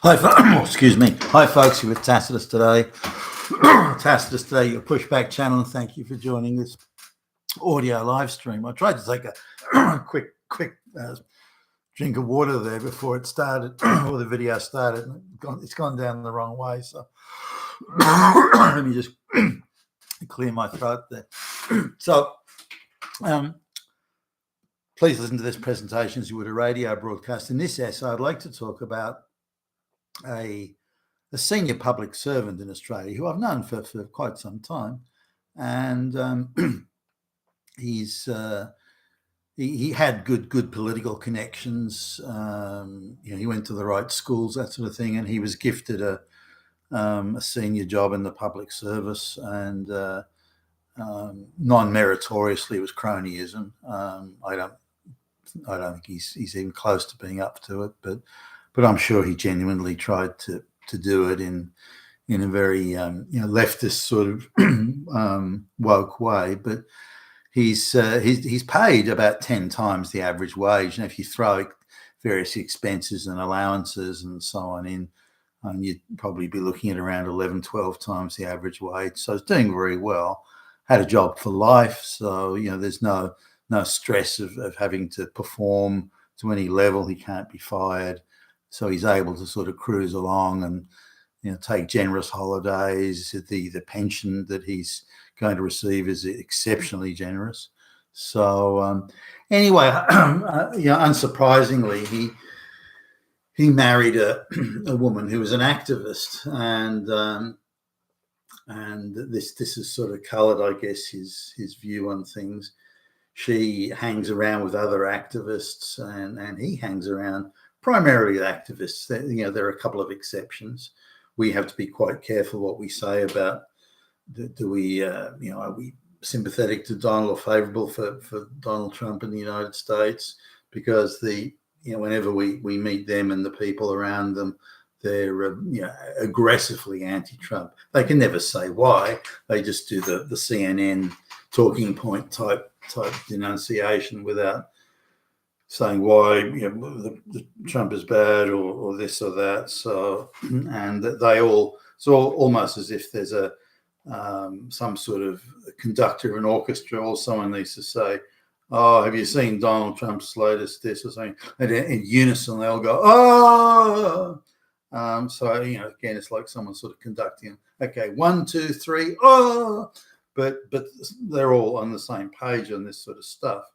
Hi, excuse me. Hi, folks. You're with Tacitus today. Tacitus today, your pushback channel, and thank you for joining this audio live stream. I tried to take a quick drink of water there before it started, or the video started. It's gone down the wrong way. So let me just clear my throat there. So please listen to this presentation as you would a radio broadcast. In this essay, I'd like to talk about a senior public servant in Australia who I've known for quite some time, and he had good political connections. He went to the right schools, that sort of thing, and he was gifted a senior job in the public service, and non-meritoriously it was cronyism. I don't think he's even close to being up to it, but I'm sure he genuinely tried to do it in a very leftist sort of woke way. But he's paid about 10 times the average wage, and if you throw various expenses and allowances and so on in, you'd probably be looking at around 11, 12 times the average wage. So he's doing very well. Had a job for life, so there's no stress of having to perform to any level. He can't be fired. So he's able to sort of cruise along and take generous holidays. The pension that he's going to receive is exceptionally generous. So anyway, unsurprisingly, he married a woman who was an activist, and this has sort of coloured, I guess, his view on things. She hangs around with other activists, and he hangs around primarily activists. There are a couple of exceptions. We have to be quite careful what we say about are we sympathetic to Donald or favourable for Donald Trump in the United States, because whenever we meet them and the people around them, they're aggressively anti-Trump. They can never say why. They just do the CNN talking point type denunciation without saying why the Trump is bad or this or that. So, and it's almost as if there's some sort of conductor of an orchestra, or someone needs to say, "Oh, have you seen Donald Trump's latest this?" or something. And in unison, they all go, "Oh!" So again, it's like someone sort of conducting. Okay, 1, 2, 3, oh! But they're all on the same page on this sort of stuff.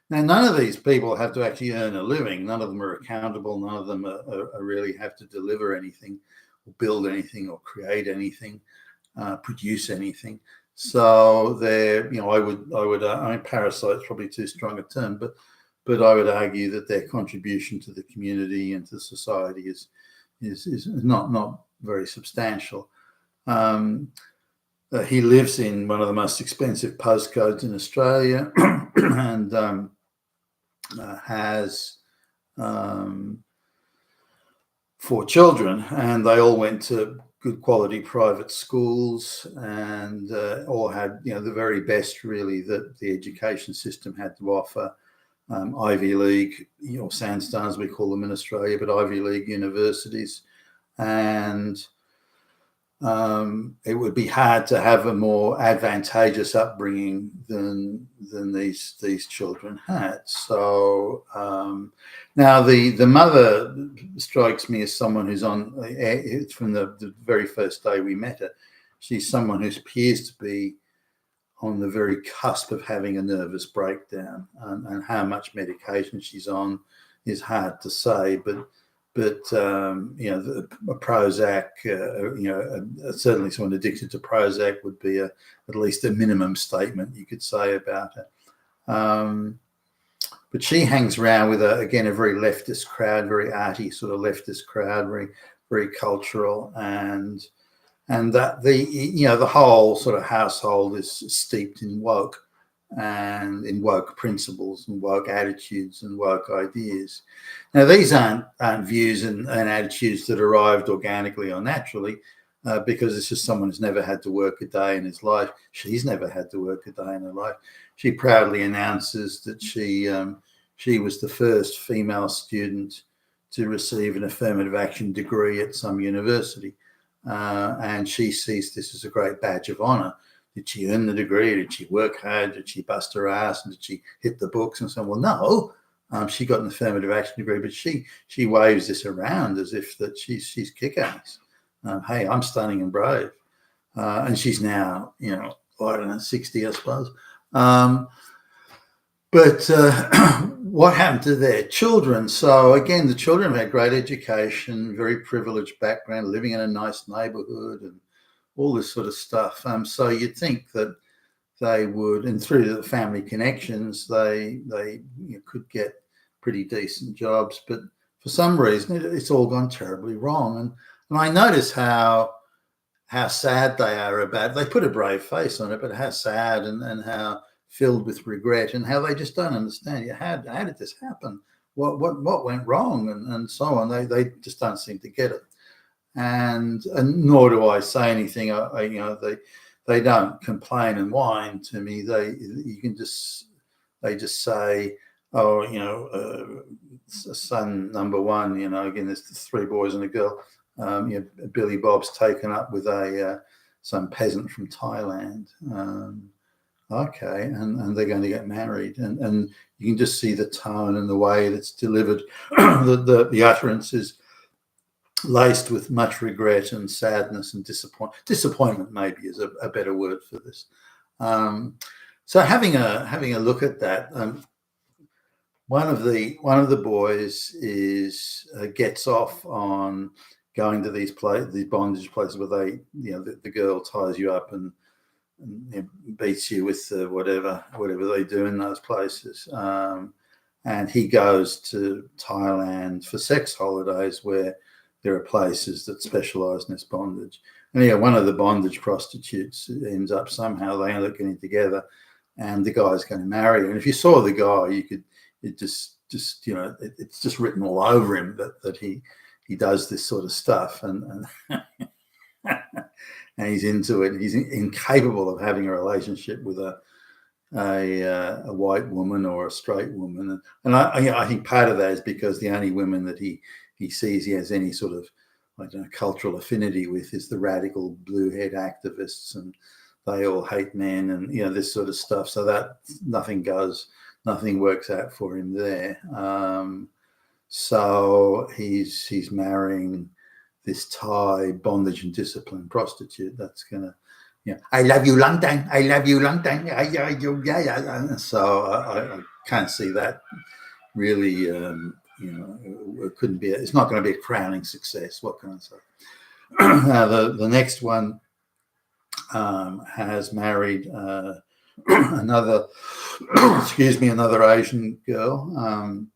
Now, none of these people have to actually earn a living. None of them are accountable. None of them are really have to deliver anything, or build anything, or create anything, produce anything. So they're, I mean, parasite's probably too strong a term, but I would argue that their contribution to the community and to society is not very substantial. He lives in one of the most expensive postcodes in Australia, and has 4 children, and they all went to good quality private schools, and all had the very best really that the education system had to offer. Ivy League, sandstones we call them in Australia, but Ivy League universities, and it would be hard to have a more advantageous upbringing than these children had. So now the mother strikes me as someone who's on from the very first day we met her. She's someone who appears to be on the very cusp of having a nervous breakdown, and how much medication she's on is hard to say, but the Prozac, certainly someone addicted to Prozac would be at least a minimum statement you could say about her. But she hangs around with a very leftist crowd, very arty sort of leftist crowd, very cultural, and that the whole sort of household is steeped in woke principles and woke attitudes and woke ideas. Now, these aren't views and attitudes that arrived organically or naturally, because it's just someone who's never had to work a day in his life. She's never had to work a day in her life. She proudly announces that she was the first female student to receive an affirmative action degree at some university. And she sees this as a great badge of honor. Did she earn the degree? Did she work hard? Did she bust her ass? And did she hit the books? And so, well, no, she got an affirmative action degree, but she waves this around as if that she's kick-ass. Hey, I'm stunning and brave. And she's now, I don't know, 60, I suppose. But what happened to their children? So again, the children had great education, very privileged background, living in a nice neighborhood and all this sort of stuff. So you'd think that they would, and through the family connections, they could get pretty decent jobs. But for some reason, it's all gone terribly wrong. And I notice how sad they are about it. They put a brave face on it, but how sad and how filled with regret, and how they just don't understand. How did this happen? What went wrong, and so on. They just don't seem to get it, and nor do I say anything. They don't complain and whine to me. They just say, oh, son number one. Again, there's 3 boys and a girl. Billy Bob's taken up with some peasant from Thailand. Okay, and they're going to get married, and you can just see the tone and the way it's delivered. the utterance is laced with much regret and sadness and disappointment. Maybe is a better word for this. So having a look at that, one of the boys gets off on going to these bondage places where they, the girl ties you up and beats you with whatever they do in those places. And he goes to Thailand for sex holidays where there are places that specialize in this bondage. And one of the bondage prostitutes ends up they end up getting together, and the guy's going to marry her. And if you saw the guy, it's just written all over him that he does this sort of stuff, and and he's into it. He's incapable of having a relationship with a white woman or a straight woman, and I think part of that is because the only women that he sees he has any sort of cultural affinity with is the radical blue-head activists, and they all hate men, and this sort of stuff. So that nothing works out for him there. So he's marrying this Thai bondage and discipline prostitute that's gonna, I love you long time. I love you long time. Yeah. So I can't see that really. It couldn't be. It's not going to be a crowning success. What can I say? The next one has married another Asian girl,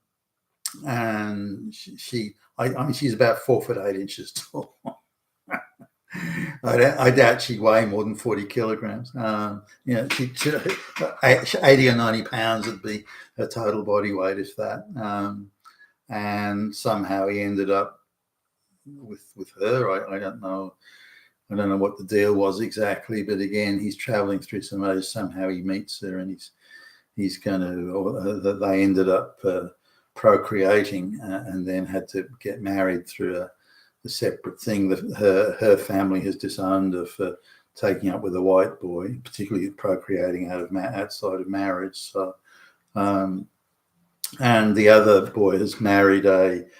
and she's about 4'8" tall. I doubt she'd weigh more than 40 kilograms. 80 or 90 pounds would be her total body weight, if that. And somehow he ended up with her. I don't know what the deal was exactly, but again, he's traveling through some age. Somehow he meets her, and he's going to. They ended up procreating, and then had to get married through a separate thing that her family has disowned her for taking up with a white boy, particularly procreating outside of marriage. So, and the other boy has married an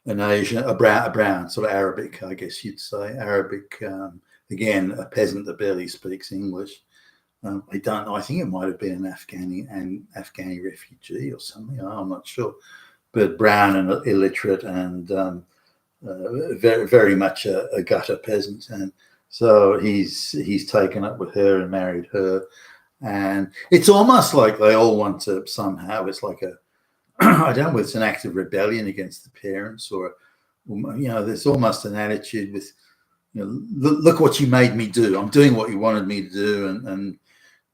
Asian, a brown sort of Arabic, I guess you'd say, Arabic. Again, a peasant that barely speaks English. I don't know. I think it might have been an Afghani refugee or something. I'm not sure, but brown and illiterate and very, very much a gutter peasant. And so he's taken up with her and married her. And it's almost like they all want to somehow. It's like I don't know whether it's an act of rebellion against the parents, or there's almost an attitude with, look what you made me do. I'm doing what you wanted me to do, and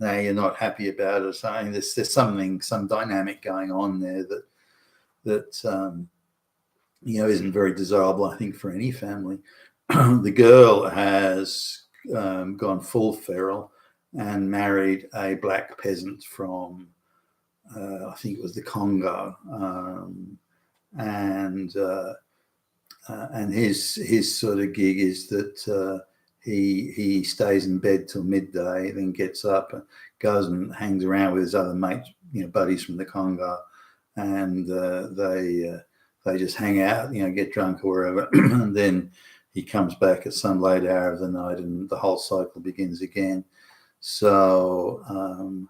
now you're not happy about it. So there's some dynamic going on there that isn't very desirable, I think, for any family. The girl has gone full feral and married a black peasant from I think it was the Congo, and and his sort of gig is that he stays in bed till midday, then gets up and goes and hangs around with his other mates, buddies from the Congo, and they just hang out, get drunk or wherever, and then he comes back at some late hour of the night, and the whole cycle begins again. So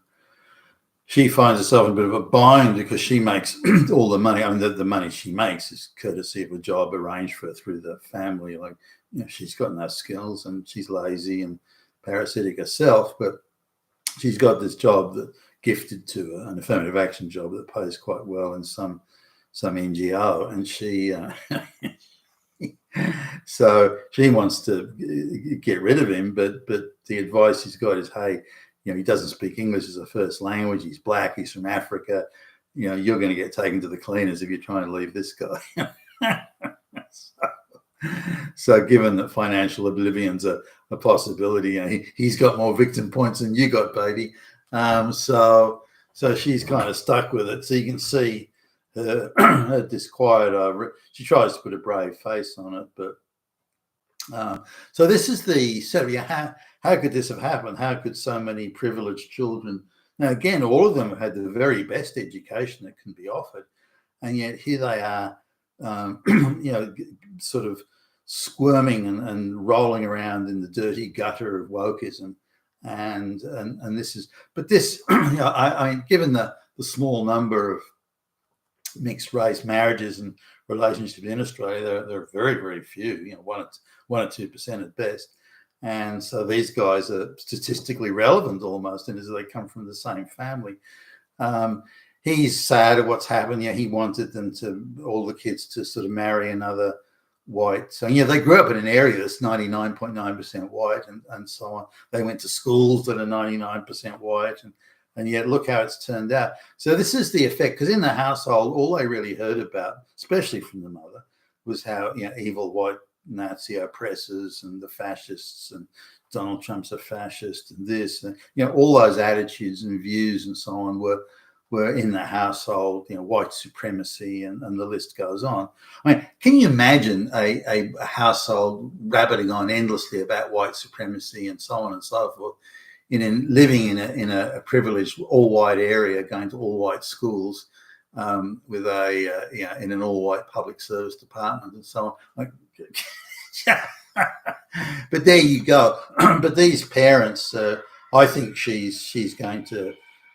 she finds herself in a bit of a bind because she makes all the money. I mean, the money she makes is courtesy of a job arranged for her through the family. Like, she's got no skills and she's lazy and parasitic herself, but she's got this job that gifted to her, an affirmative action job that pays quite well in some NGO, and she so she wants to get rid of him, but the advice he's got is, hey, he doesn't speak English as a first language. He's black. He's from Africa. You're going to get taken to the cleaners if you're trying to leave this guy. So given that financial oblivion's a possibility, he's got more victim points than you got, baby. So she's kind of stuck with it. So you can see her disquiet. She tries to put a brave face on it, but so this is the sort of how could this have happened? How could so many privileged children? Now, again, all of them have had the very best education that can be offered, and yet here they are, sort of squirming and rolling around in the dirty gutter of wokeism, and this is. But this, given the small number of mixed race marriages and relationships in Australia, there are very, very few. 1 or 2% at best. And so these guys are statistically relevant almost, and as they come from the same family. He's sad at what's happened. He wanted them all the kids to sort of marry another white. So, they grew up in an area that's 99.9% white and so on. They went to schools that are 99% white, and yet look how it's turned out. So this is the effect, because in the household, all they really heard about, especially from the mother, was how, evil white Nazi oppressors and the fascists, and Donald Trump's a fascist, and this, and all those attitudes and views and so on were in the household. White supremacy, and the list goes on. I mean, can you imagine a household rabbiting on endlessly about white supremacy and so on and so forth, living in a privileged all white area, going to all white schools, with in an all white public service department and so on. Like, but there you go. But these parents, I think she's going to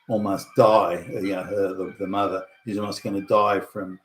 almost die. The mother is almost going to die from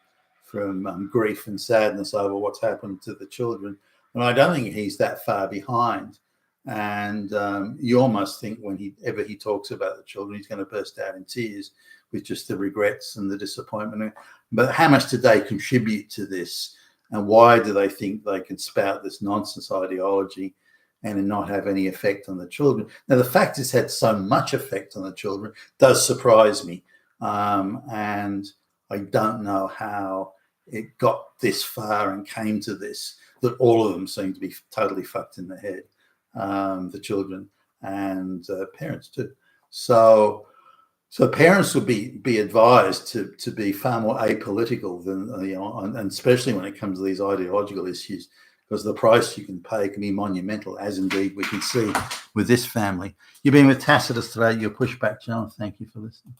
grief and sadness over what's happened to the children. And I don't think he's that far behind. And you almost think whenever he talks about the children, he's going to burst out in tears with just the regrets and the disappointment. But how much did they contribute to this? And why do they think they can spout this nonsense ideology and not have any effect on the children? Now, the fact it's had so much effect on the children does surprise me. And I don't know how it got this far and came to this, that all of them seem to be totally fucked in the head, the children and parents too. So parents would be advised to be far more apolitical than, and especially when it comes to these ideological issues, because the price you can pay can be monumental, as indeed we can see with this family. You've been with Tacitus today, your pushback channel. Thank you for listening.